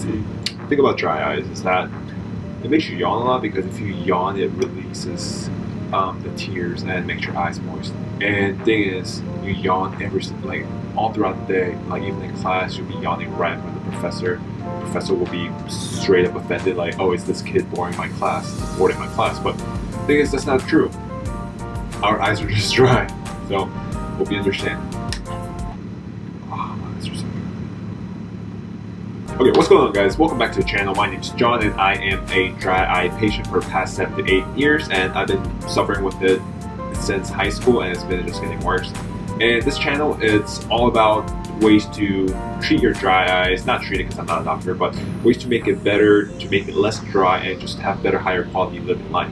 see. The thing about dry eyes is that it makes you yawn a lot because if you yawn, it releases the tears and makes your eyes moist. And the thing is, you yawn like all throughout the day. Like even in class, you'll be yawning right in front of the professor. The professor will be straight up offended, like, "Oh, is this kid boring my class?" But the thing is, that's not true. Our eyes are just dry, so hope you understand. Okay, what's going on, guys? Welcome back to the channel. My name is John and I am a dry eye patient for the past 7 to 8 years, and I've been suffering with it since high school, and it's been just getting worse. And this channel, it's all about ways to treat your dry eyes, not treat it because I'm not a doctor, but ways to make it better, to make it less dry, and just have better, higher quality living life.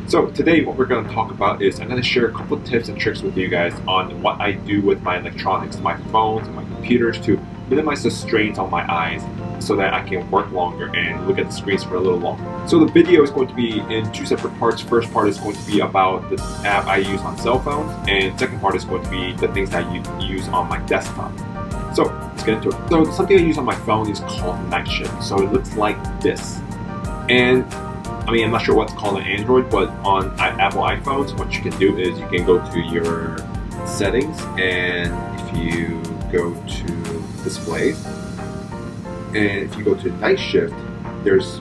So today what we're going to talk about is I'm going to share a couple of tips and tricks with you guys on what I do with my electronics, my phones and my computers, to minimize the strains on my eyes so that I can work longer and look at the screens for a little longer. So the video is going to be in 2 separate parts. First part is going to be about the app I use on cell phones, and second part is going to be the things that I use on my desktop. So let's get into it. So something I use on my phone is called Night Shift. So it looks like this. And I mean, I'm not sure what's called on Android, but on Apple iPhones, what you can do is you can go to your settings, and if you go to displays, and if you go to Night Shift, there's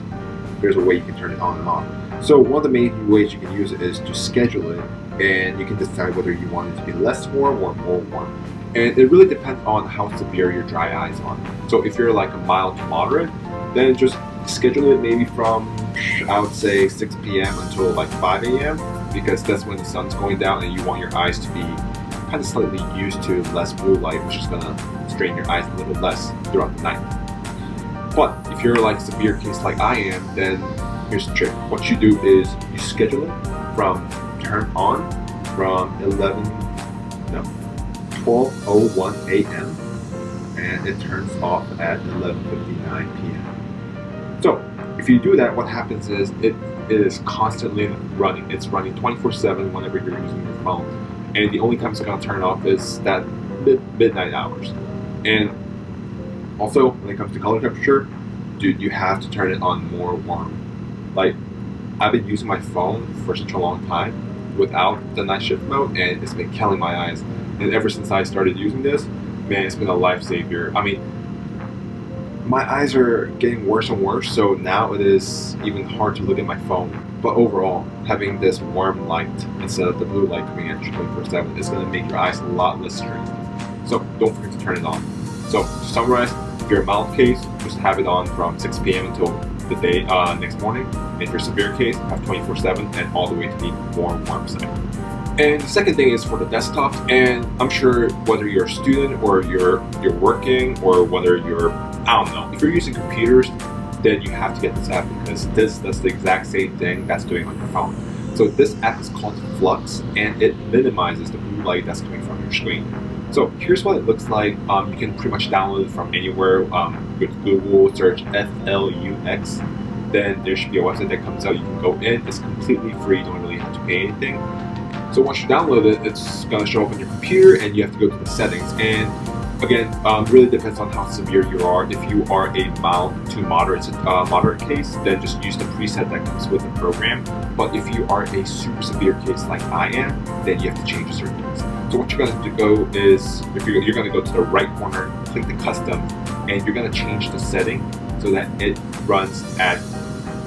a way you can turn it on and off. So one of the main ways you can use it is to schedule it, and you can decide whether you want it to be less warm or more warm. And it really depends on how severe your dry eyes are. So if you're like a mild to moderate, then just schedule it maybe from, I would say, 6 p.m. until like 5 a.m. because that's when the sun's going down and you want your eyes to be kind of slightly used to less blue light, which is going to strain your eyes a little less throughout the night. But if you're like a severe case like I am, then here's the trick. What you do is you schedule it from turn on from 12:01 a.m. and it turns off at 11:59 p.m. So if you do that, what happens is it is constantly running. It's running 24/7 whenever you're using your phone. And the only time it's going to turn off is that midnight hours. And also, when it comes to color temperature, dude, you have to turn it on more warm. Like, I've been using my phone for such a long time without the night shift mode, and it's been killing my eyes. And ever since I started using this, man, it's been a lifesaver. I mean, my eyes are getting worse and worse, so now it is even hard to look at my phone. But overall, having this warm light instead of the blue light coming at you 24/7 is going to make your eyes a lot less strained. So don't forget to turn it on. So to summarize, if you're a mild case, just have it on from 6 p.m. until the day next morning. If you're a severe case, have 24/7 and all the way to the warm side. And the second thing is for the desktop, and I'm sure whether you're a student or you're working or whether you're, I don't know, if you're using computers, then you have to get this app because this does the exact same thing that's doing on your phone. So this app is called Flux, and it minimizes the blue light that's coming from your screen. So here's what it looks like. You can pretty much download it from anywhere. With Google, search FLUX. Then there should be a website that comes out. You can go in. It's completely free. You don't really have to pay anything. So once you download it, it's going to show up on your computer, and you have to go to the settings. And again, really depends on how severe you are. If you are a mild to moderate case, then just use the preset that comes with the program. But if you are a super severe case like I am, then you have to change certain things. So what you're going to go is, if you're going to go to the right corner, click the custom, and you're going to change the setting so that it runs at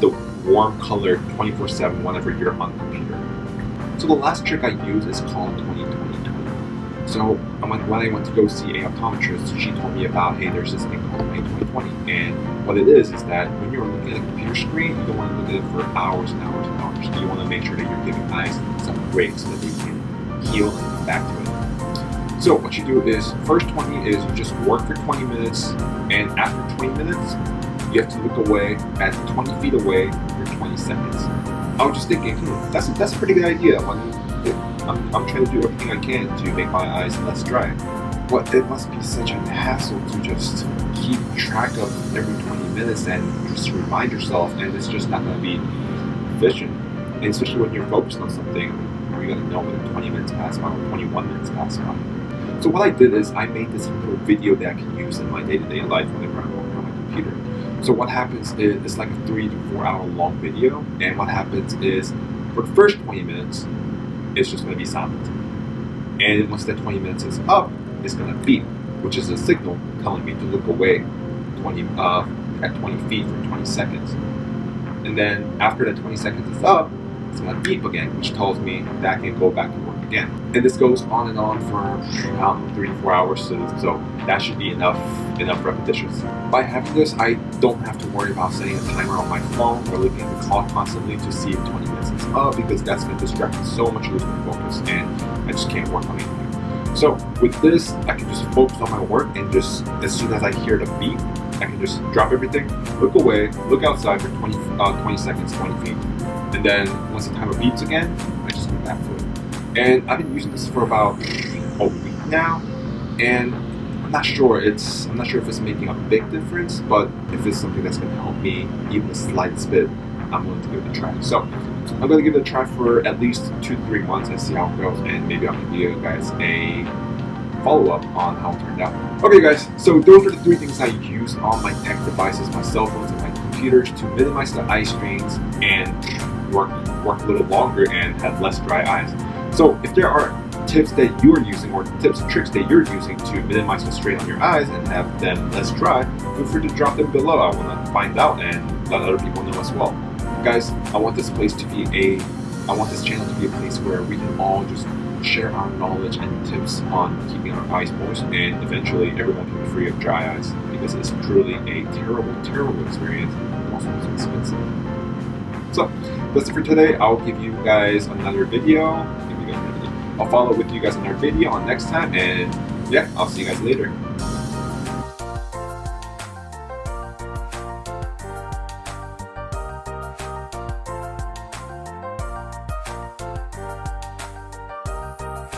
the warm color 24/7 whenever you're on the computer. So the last trick I use is called 20/20/20. So when I went to go see an optometrist, she told me about, hey, there's this thing called 20/20/20. And what it is that when you're looking at a computer screen, you don't want to look at it for hours and hours and hours. You want to make sure that you're giving eyes some breaks so that they can heal and come back to it. So what you do is, first 20 is you just work for 20 minutes, and after 20 minutes, you have to look away at 20 feet away for 20 seconds. I was just thinking, that's a pretty good idea. I'm trying to do everything I can to make my eyes less dry. But it must be such a hassle to just keep track of every 20 minutes and just remind yourself, and it's just not going to be efficient. And especially when you're focused on something, you're going to know when 20 minutes pass by or 21 minutes pass by. So what I did is I made this little video that I can use in my day-to-day life whenever I'm working on my computer. So what happens is it's like a 3 to 4 hour long video, and what happens is for the first 20 minutes, it's just going to be silent. And once that 20 minutes is up, it's going to beep, which is a signal telling me to look away at 20 feet for 20 seconds. And then after that 20 seconds is up, it's going to beep again, which tells me that I can go back to work again. And this goes on and on for 3 to 4 hours, so that should be enough repetitions. By having this, I don't have to worry about setting a timer on my phone or looking at the clock constantly to see if 20 minutes is up, because that's going to distract me so much, lose my focus, and I just can't work on anything. So with this, I can just focus on my work, and just as soon as I hear the beep, I can just drop everything, look away, look outside for 20 seconds, 20 feet. And then once the timer beeps again, I just go back to it. And I've been using this for about a week now, and I'm not sure if it's making a big difference, but if it's something that's going to help me even the slightest bit, I'm willing to give it a try. So I'm going to give it a try for at least 2 to 3 months and see how it goes, and maybe I'll give you guys a follow-up on how it turned out. Okay guys, so those are the 3 things I use on my tech devices, my cell phones and my computers, to minimize the eye strains and work a little longer and have less dry eyes. So if there are tips that you are using, or tips and tricks that you're using to minimize the strain on your eyes and have them less dry, feel free to drop them below. I want to find out and let other people know as well. Guys, I want this channel to be a place where we can all just share our knowledge and tips on keeping our eyes moist, and eventually everyone can be free of dry eyes, because it's truly a terrible experience, and also it's expensive. So that's it for today. I'll give you guys another video. I'll follow with you guys in our video on next time, and yeah, I'll see you guys later.